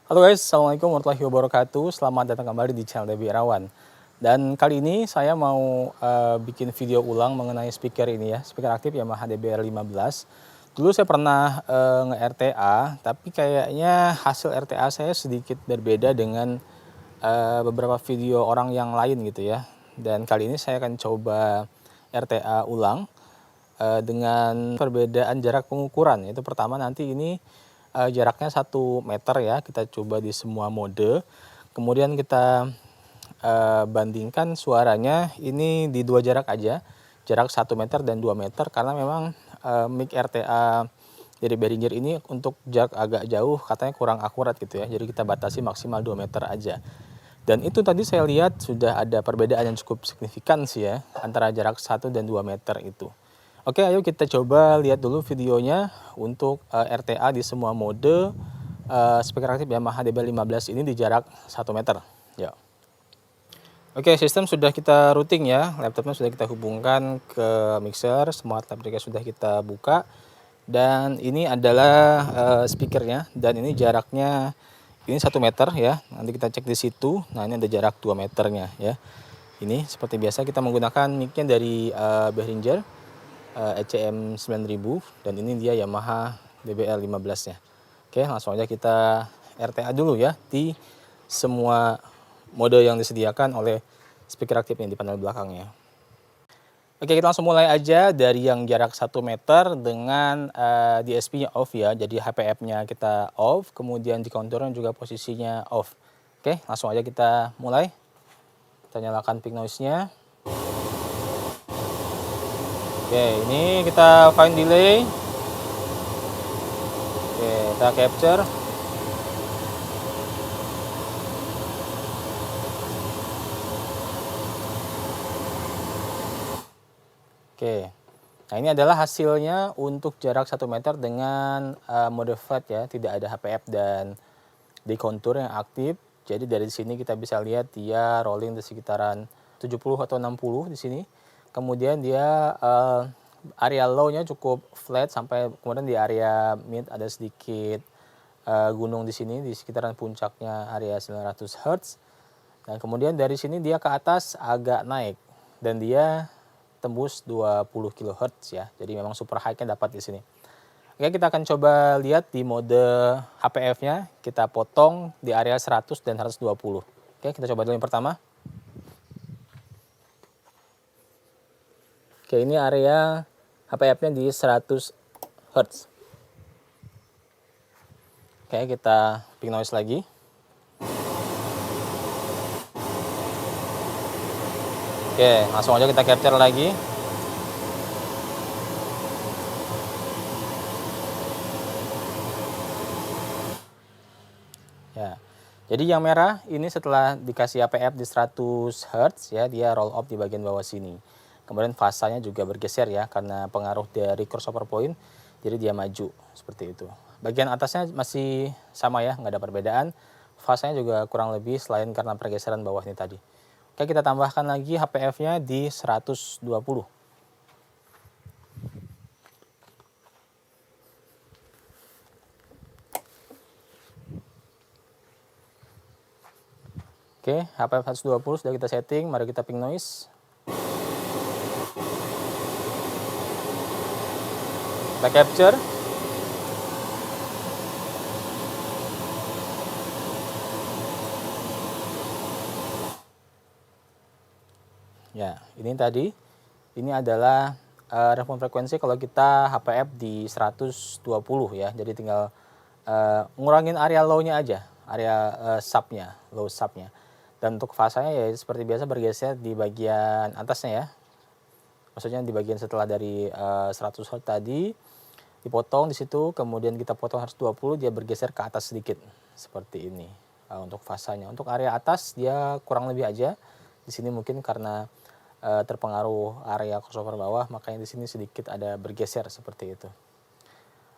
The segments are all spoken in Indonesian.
Halo guys, Assalamualaikum warahmatullahi wabarakatuh. Selamat datang kembali di channel Debbie Irawan. Dan kali ini saya mau bikin video ulang mengenai speaker ini ya, speaker aktif Yamaha DBR15. Dulu saya pernah nge-RTA, tapi kayaknya hasil RTA saya sedikit berbeda dengan beberapa video orang yang lain gitu ya. Dan kali ini saya akan coba RTA ulang dengan perbedaan jarak pengukuran. Itu pertama nanti ini jaraknya 1 meter ya, kita coba di semua mode. Kemudian kita bandingkan suaranya ini di dua jarak aja, jarak 1 meter dan 2 meter, karena memang mic RTA dari Behringer ini untuk jarak agak jauh katanya kurang akurat gitu ya, jadi kita batasi maksimal 2 meter aja. Dan itu tadi saya lihat sudah ada perbedaan yang cukup signifikan sih ya, antara jarak 1 dan 2 meter itu. Oke, ayo kita coba lihat dulu videonya untuk RTA di semua mode speaker aktif Yamaha DBR15 ini di jarak 1 meter. Ya. Oke, sistem sudah kita routing ya, laptopnya sudah kita hubungkan ke mixer, semua aplikasi sudah kita buka. Dan ini adalah speakernya, dan ini jaraknya ini 1 meter ya, nanti kita cek di situ. Nah, ini ada jarak 2 meternya ya. Ini seperti biasa kita menggunakan mic-nya dari Behringer ECM 9000, dan ini dia Yamaha DBR15 nya. Oke, langsung aja kita RTA dulu ya di semua mode yang disediakan oleh speaker aktif ini di panel belakangnya. Oke, kita langsung mulai aja dari yang jarak 1 meter dengan DSP-nya off ya. Jadi HPF-nya kita off, kemudian di counter-nya juga posisinya off. Oke, langsung aja kita mulai. Kita nyalakan pink noise-nya. Oke, ini kita find delay. Oke, kita capture. Oke, nah ini adalah hasilnya untuk jarak 1 meter dengan mode flat ya, tidak ada HPF dan decontour yang aktif. Jadi dari sini kita bisa lihat dia rolling di sekitaran 70 atau 60 di sini. Kemudian dia area low-nya cukup flat, sampai kemudian di area mid ada sedikit gunung di sini di sekitaran puncaknya area 900 Hz. Dan kemudian dari sini dia ke atas agak naik dan dia tembus 20 kHz ya. Jadi memang super high-nya dapat di sini. Oke, kita akan coba lihat di mode HPF-nya. Kita potong di area 100 dan 120. Oke, kita coba dulu yang pertama. Oke, ini area HPF-nya di 100 Hz. Oke, kita pink noise lagi. Oke, langsung aja kita capture lagi. Ya. Jadi yang merah ini setelah dikasih APF di 100 Hz ya, dia roll off di bagian bawah sini. Kemudian fasanya juga bergeser ya karena pengaruh dari crossover point. Jadi dia maju seperti itu. Bagian atasnya masih sama ya, nggak ada perbedaan. Fasanya juga kurang lebih selain karena pergeseran bawah ini tadi. Oke, kita tambahkan lagi HPF-nya di 120. Oke, HPF 120 sudah kita setting, mari kita pink noise. Kita capture. Ya, ini tadi, ini adalah respon frekuensi kalau kita HPF di 120 ya. Jadi tinggal ngurangin area low-nya aja, area sub-nya, low sub-nya. Dan untuk fasanya ya seperti biasa bergeser di bagian atasnya ya. Maksudnya di bagian setelah dari 100 Hz tadi dipotong di situ, kemudian kita potong 120, dia bergeser ke atas sedikit seperti ini. Untuk fasanya, untuk area atas dia kurang lebih aja. Di sini mungkin karena terpengaruh area crossover bawah, makanya di sini sedikit ada bergeser seperti itu.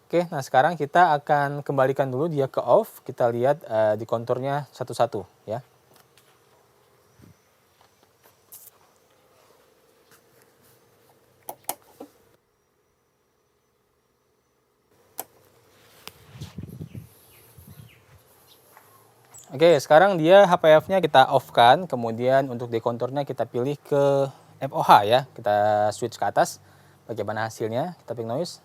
Oke, nah sekarang kita akan kembalikan dulu dia ke off. Kita lihat di konturnya satu-satu ya. Oke, sekarang dia HPF-nya kita off-kan, kemudian untuk dekonturnya kita pilih ke FOH ya. Kita switch ke atas. Bagaimana hasilnya? Kita ping noise.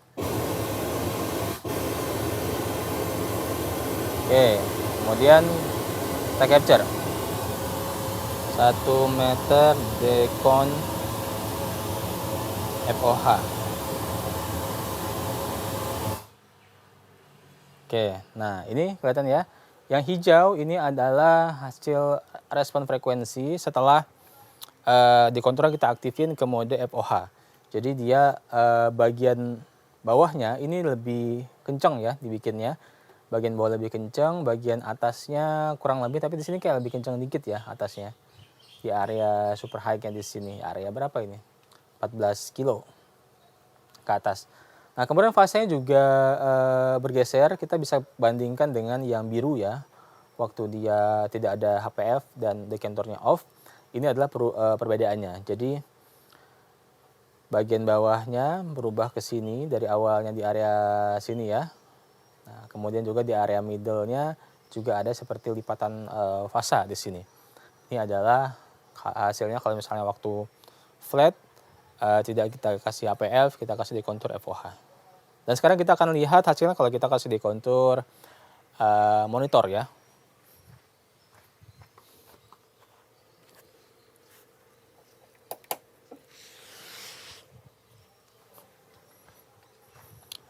Oke, kemudian kita capture 1 meter dekon FOH. Oke, nah ini kelihatan ya. Yang hijau ini adalah hasil respon frekuensi setelah dekontur kita aktifin ke mode FOH. Jadi dia bagian bawahnya ini lebih kencang ya dibikinnya. Bagian bawah lebih kencang, bagian atasnya kurang lebih, tapi di sini kayak lebih kencang dikit ya atasnya. Di area super high-nya di sini, area berapa ini? 14 kilo ke atas. Nah, kemudian fasenya juga bergeser, kita bisa bandingkan dengan yang biru ya. Waktu dia tidak ada HPF dan dekantornya off, ini adalah perbedaannya. Jadi bagian bawahnya berubah ke sini dari awalnya di area sini ya. Nah, kemudian juga di area middle-nya juga ada seperti lipatan fasa di sini. Ini adalah hasilnya kalau misalnya waktu flat tidak kita kasih HPF, kita kasih dekontur FOH. Dan sekarang kita akan lihat hasilnya kalau kita kasih dekontur monitor ya.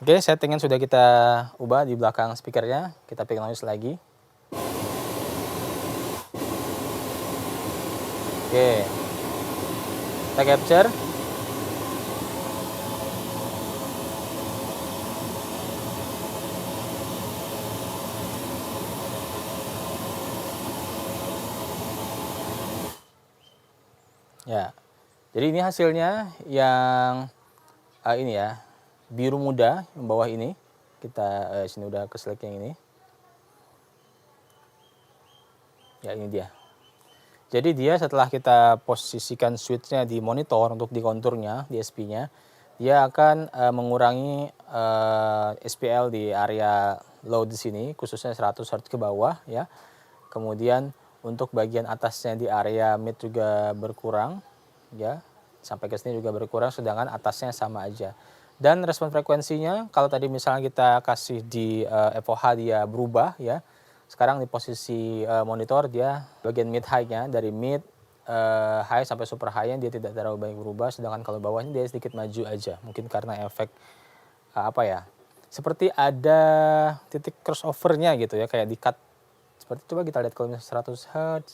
Oke, settingan sudah kita ubah di belakang speakernya. Kita pilih noise lagi. Oke, kita capture. Ya, jadi ini hasilnya yang ini ya, biru muda yang bawah ini. Kita sini udah ke select yang ini. Ya, ini dia. Jadi dia setelah kita posisikan switch-nya di monitor untuk di konturnya, di SP-nya, dia akan mengurangi SPL di area low di sini, khususnya 100 Hz ke bawah ya. Kemudian untuk bagian atasnya di area mid juga berkurang ya, sampai ke sini juga berkurang, sedangkan atasnya sama aja. Dan respon frekuensinya kalau tadi misalnya kita kasih di FOH dia berubah ya. Sekarang di posisi monitor dia bagian mid high-nya dari mid high sampai super high-nya dia tidak terlalu banyak berubah, sedangkan kalau bawahnya dia sedikit maju aja. Mungkin karena efek apa ya? Seperti ada titik crossover-nya gitu ya, kayak di cut. Seperti coba kita lihat kalau misalnya 100 Hz.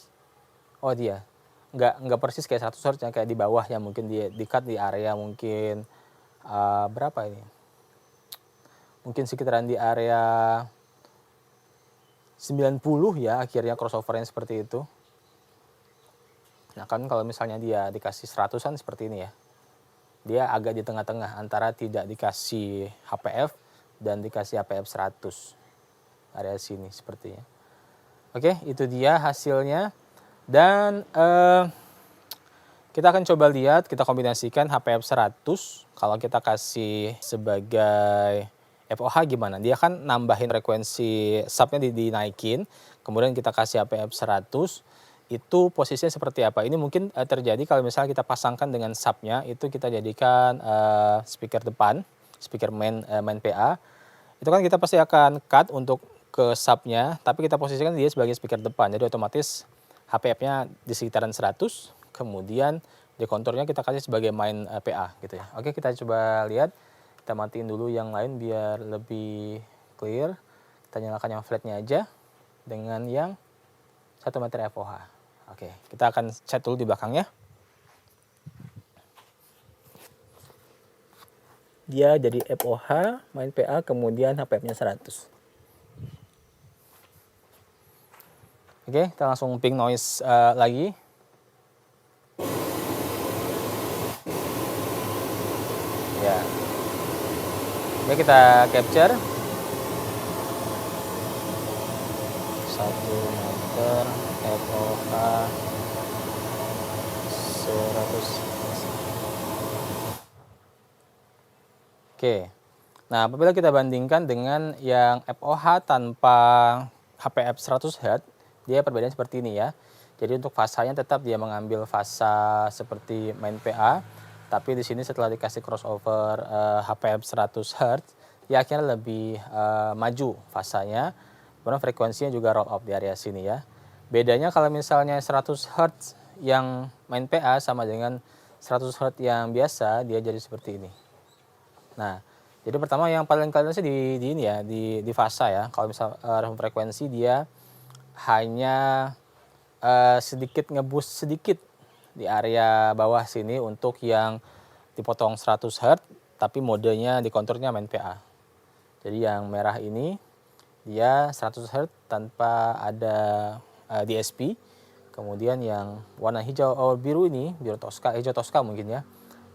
Oh dia nggak persis kayak 100 Hz, kayak di bawahnya mungkin dia di cut di area mungkin berapa ini? Mungkin sekitaran di area 90 ya, akhirnya crossovernya seperti itu. Nah kan kalau misalnya dia dikasih 100-an seperti ini ya, dia agak di tengah-tengah antara tidak dikasih HPF dan dikasih HPF 100, area sini sepertinya. Oke, itu dia hasilnya. Dan kita akan coba lihat, kita kombinasikan HPF 100 kalau kita kasih sebagai FOH gimana. Dia kan nambahin frekuensi subnya dinaikin, kemudian kita kasih HPF 100, itu posisinya seperti apa. Ini mungkin terjadi kalau misalnya kita pasangkan dengan subnya, itu kita jadikan speaker depan, speaker main PA. Itu kan kita pasti akan cut untuk ke subnya, tapi kita posisikan dia sebagai speaker depan. Jadi otomatis HPF-nya di sekitaran 100, kemudian dekonturnya kita kasih sebagai main PA gitu ya. Oke, kita coba lihat. Kita matiin dulu yang lain biar lebih clear. Kita nyalakan yang flatnya aja dengan yang 1 meter FOH. Oke, kita akan set dulu di belakangnya. Dia jadi FOH, main PA, kemudian HPF-nya 100. Oke, kita langsung ping noise lagi. Ya. Oke, kita capture 1 meter FOH 100. Oke. Nah, apabila kita bandingkan dengan yang FOH tanpa HPF 100 Hz, dia perbedaannya seperti ini ya. Jadi untuk fasanya tetap dia mengambil fasa seperti main PA, tapi di sini setelah dikasih crossover HPF 100 Hz, dia akhirnya lebih maju fasanya, kemudian frekuensinya juga roll off di area sini ya. Bedanya kalau misalnya 100 Hz yang main PA sama dengan 100 Hz yang biasa, dia jadi seperti ini. Nah, jadi pertama yang paling kelihatan sih di ini ya, di fasa ya. Kalau misal respon frekuensi dia hanya sedikit ngeboost sedikit di area bawah sini untuk yang dipotong 100 Hz, tapi modenya di konturnya main PA. Jadi yang merah ini dia 100 Hz tanpa ada DSP. Kemudian yang warna hijau biru ini, biru Tosca, hijau Tosca mungkin ya.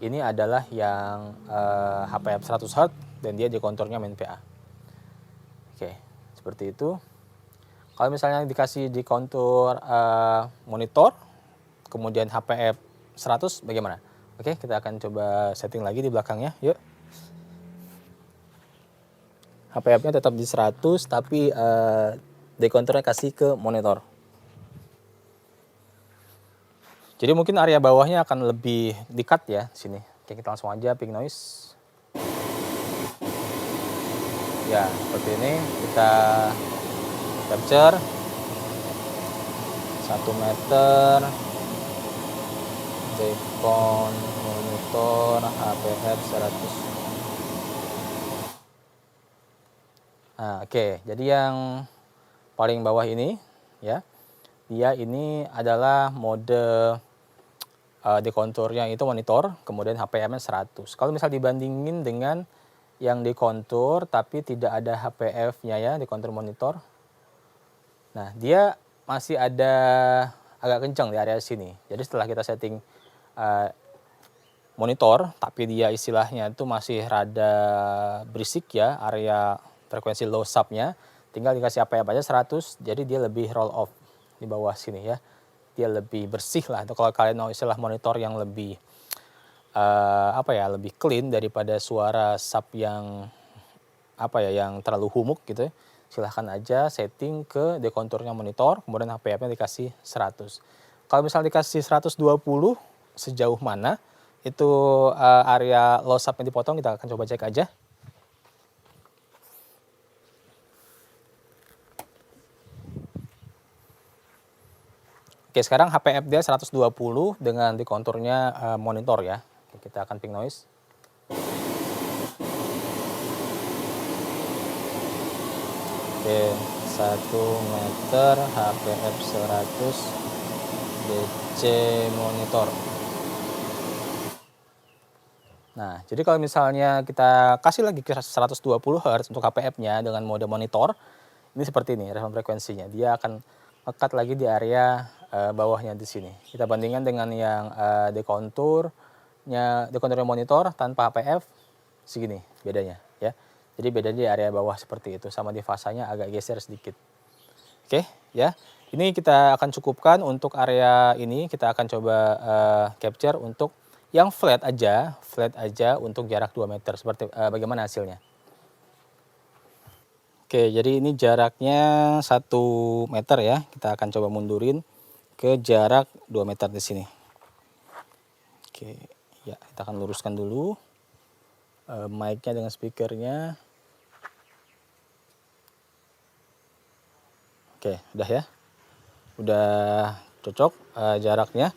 Ini adalah yang HPF 100 Hz dan dia di konturnya main PA. Oke, seperti itu. Kalau misalnya dikasih di kontur monitor, kemudian HPF 100 bagaimana? Oke, kita akan coba setting lagi di belakangnya, yuk. HPF-nya tetap di 100, tapi dekonturnya kasih ke monitor. Jadi mungkin area bawahnya akan lebih di-cut ya sini. Oke, kita langsung aja ping noise. Ya, seperti ini kita capture 1 meter dekon monitor HPF 100. Nah, oke, jadi yang paling bawah ini ya, dia ini adalah mode dekonturnya itu monitor, kemudian HPF-nya 100. Kalau misal dibandingin dengan yang dikontur tapi tidak ada HPF-nya ya, dikontur monitor. Nah, dia masih ada agak kencang di area sini. Jadi setelah kita setting monitor, tapi dia istilahnya itu masih rada berisik ya, area frekuensi low sub-nya, tinggal dikasih HPF aja 100, jadi dia lebih roll off di bawah sini ya. Dia lebih bersih lah. Itu kalau kalian mau istilah monitor yang lebih lebih clean daripada suara sub yang yang terlalu humuk gitu ya. Silahkan aja setting ke dekonturnya monitor, kemudian HPF-nya dikasih 100. Kalau misalnya dikasih 120, sejauh mana itu area low sub yang dipotong, kita akan coba cek aja. Oke, sekarang HPF dia 120 dengan di konturnya monitor ya. Oke, kita akan ping noise. Oke, 1 meter HPF 100 DC monitor. Nah, jadi kalau misalnya kita kasih lagi ke 120 Hz untuk HPF-nya dengan mode monitor, ini seperti ini respon frekuensinya. Dia akan ngekat lagi di area bawahnya di sini. Kita bandingkan dengan yang dekonturnya monitor tanpa HPF, segini bedanya ya. Jadi bedanya di area bawah seperti itu, sama di fasanya agak geser sedikit. Oke ya, ini kita akan cukupkan untuk area ini. Kita akan coba capture untuk yang flat aja untuk jarak 2 meter. Seperti bagaimana hasilnya? Oke, jadi ini jaraknya 1 meter ya. Kita akan coba mundurin ke jarak 2 meter di sini. Oke, ya kita akan luruskan dulu mic-nya dengan speakernya. Oke, udah ya. Udah cocok jaraknya.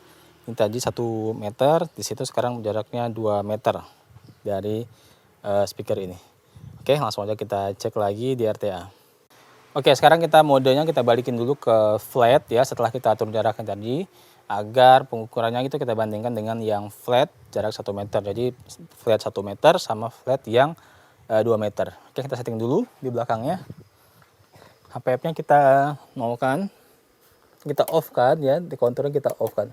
Ini tadi 1 meter, di situ sekarang jaraknya 2 meter dari speaker ini. Oke, langsung aja kita cek lagi di RTA. Oke, sekarang kita modenya kita balikin dulu ke flat ya, setelah kita atur jaraknya tadi, agar pengukurannya itu kita bandingkan dengan yang flat jarak 1 meter. Jadi flat 1 meter sama flat yang 2 meter. Oke, kita setting dulu di belakangnya. HPF-nya kita nolkan, kita off kan ya, di konturnya kita off kan.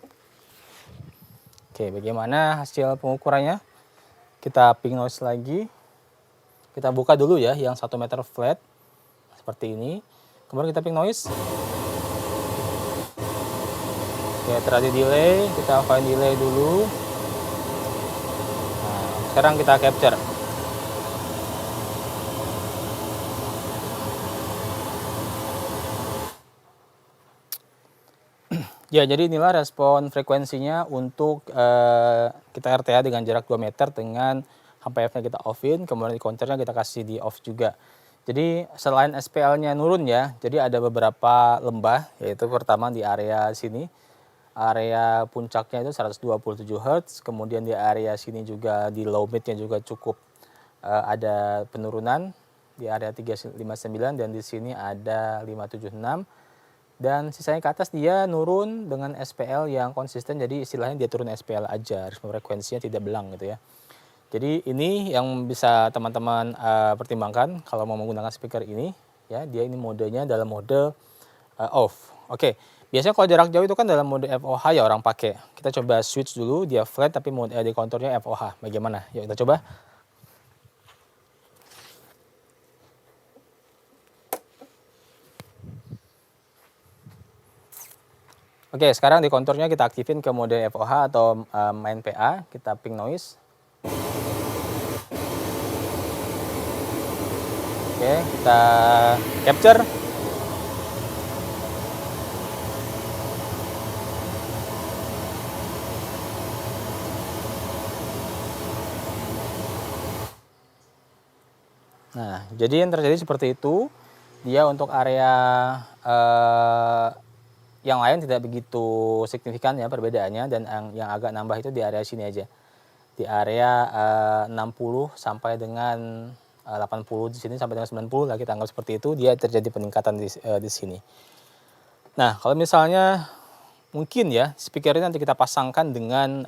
Oke, bagaimana hasil pengukurannya? Kita ping noise lagi. Kita buka dulu ya yang 1 meter flat seperti ini. Kemudian kita ping noise. Oke, terjadi delay, kita find delay dulu. Nah, sekarang kita capture. Ya, jadi inilah respon frekuensinya untuk kita RTA dengan jarak 2 meter dengan HPF-nya kita off-in, kemudian di counternya kita kasih di off juga. Jadi selain SPL-nya nurun ya, jadi ada beberapa lembah, yaitu pertama di area sini, area puncaknya itu 127 Hz, kemudian di area sini juga di low mid-nya juga cukup ada penurunan di area 359 dan di sini ada 576. Dan sisanya ke atas dia nurun dengan SPL yang konsisten, jadi istilahnya dia turun SPL aja, respon frekuensinya tidak belang gitu ya. Jadi ini yang bisa teman-teman pertimbangkan kalau mau menggunakan speaker ini, ya dia ini modenya dalam mode off. Oke, biasanya kalau jarak jauh itu kan dalam mode FOH ya orang pakai. Kita coba switch dulu, dia flat tapi mode di konturnya FOH. Bagaimana? Yuk kita coba. Oke, sekarang di konturnya kita aktifin ke mode FOH atau main PA, kita ping noise. Oke, kita capture. Nah, jadi yang terjadi seperti itu. Dia untuk area yang lain tidak begitu signifikan ya perbedaannya, dan yang agak nambah itu di area sini aja. Di area 60 sampai dengan 80 di sini sampai dengan 90 lah kita anggap seperti itu, dia terjadi peningkatan di sini. Nah, kalau misalnya mungkin ya speaker ini nanti kita pasangkan dengan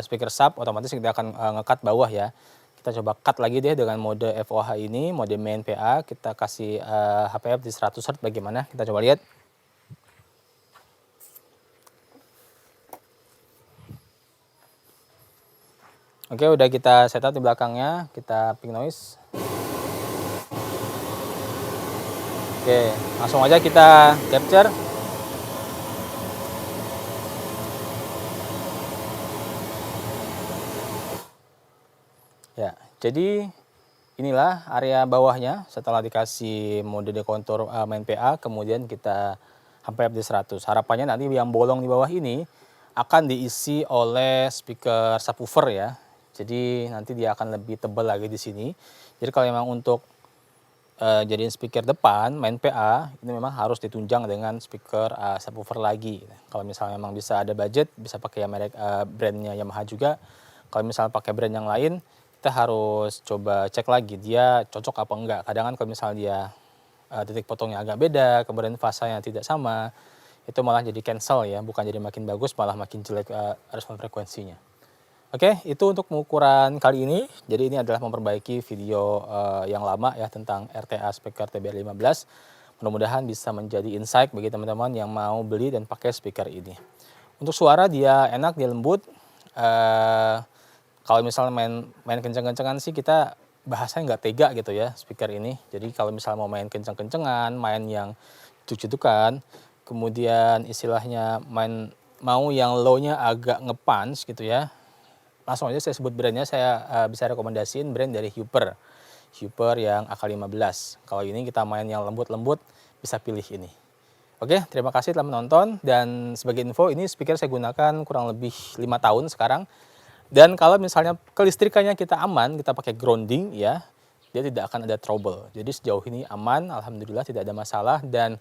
speaker sub, otomatis kita akan nge-cut bawah ya. Kita coba cut lagi deh dengan mode FOH ini, mode main PA, kita kasih HPF di 100 Hz bagaimana, kita coba lihat. Oke, udah kita setup di belakangnya, kita ping noise. Oke, langsung aja kita capture. Ya, jadi inilah area bawahnya setelah dikasih mode dekontur main PA, kemudian kita HPF di 100. Harapannya nanti yang bolong di bawah ini akan diisi oleh speaker subwoofer ya. Jadi nanti dia akan lebih tebal lagi di sini. Jadi kalau memang untuk jadiin speaker depan main PA, ini memang harus ditunjang dengan speaker subwoofer lagi. Kalau misalnya memang bisa ada budget, bisa pakai merek brandnya Yamaha juga. Kalau misalnya pakai brand yang lain, kita harus coba cek lagi dia cocok apa enggak. Kadang kan kalau misalnya dia titik potongnya agak beda, kemudian fasanya tidak sama, itu malah jadi cancel ya, bukan jadi makin bagus, malah makin jelek respon frekuensinya. Oke, itu untuk pengukuran kali ini. Jadi ini adalah memperbaiki video yang lama ya tentang RTA speaker TBR15. Mudah-mudahan bisa menjadi insight bagi teman-teman yang mau beli dan pakai speaker ini. Untuk suara dia enak, dia lembut. Kalau misalnya main kenceng-kencengan sih kita bahasanya nggak tega gitu ya speaker ini. Jadi kalau misalnya mau main kenceng-kencengan, main yang cuk-cukan, kemudian istilahnya mau yang low-nya agak ngepunch gitu ya, langsung aja saya sebut brandnya, saya bisa rekomendasiin brand dari Huper yang AK15. Kalau ini kita main yang lembut-lembut, bisa pilih ini. Oke, terima kasih telah menonton, dan sebagai info ini speaker saya gunakan kurang lebih 5 tahun sekarang. Dan kalau misalnya kelistrikannya kita aman, kita pakai grounding ya, dia tidak akan ada trouble. Jadi sejauh ini aman, alhamdulillah tidak ada masalah, dan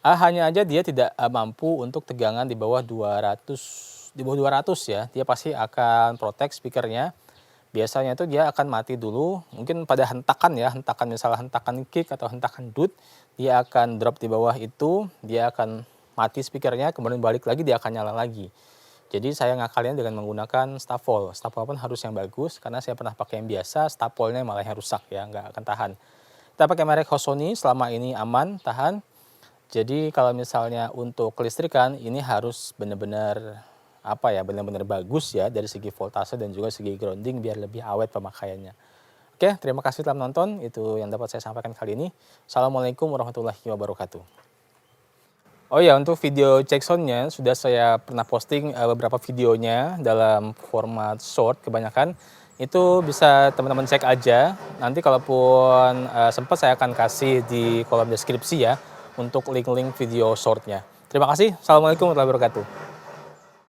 hanya aja dia tidak mampu untuk tegangan di bawah 200 ya, dia pasti akan protect speakernya. Biasanya itu dia akan mati dulu, mungkin pada hentakan ya, misalnya hentakan kick atau hentakan dud, dia akan drop di bawah itu, dia akan mati speakernya, kemudian balik lagi dia akan nyala lagi. Jadi saya ngakalinnya dengan menggunakan stafol pun harus yang bagus, karena saya pernah pakai yang biasa, stafolnya malah yang rusak ya, nggak akan tahan. Kita pakai merek Hosoni, selama ini aman, tahan. Jadi kalau misalnya untuk kelistrikan ini harus benar-benar benar-benar bagus ya dari segi voltase dan juga segi grounding biar lebih awet pemakaiannya. Oke, terima kasih telah menonton. Itu yang dapat saya sampaikan kali ini. Assalamualaikum warahmatullahi wabarakatuh. Oh ya, untuk video check soundnya sudah saya pernah posting beberapa videonya dalam format short kebanyakan. Itu bisa teman-teman cek aja. Nanti kalaupun sempat saya akan kasih di kolom deskripsi ya untuk link-link video shortnya. Terima kasih. Assalamualaikum warahmatullahi wabarakatuh.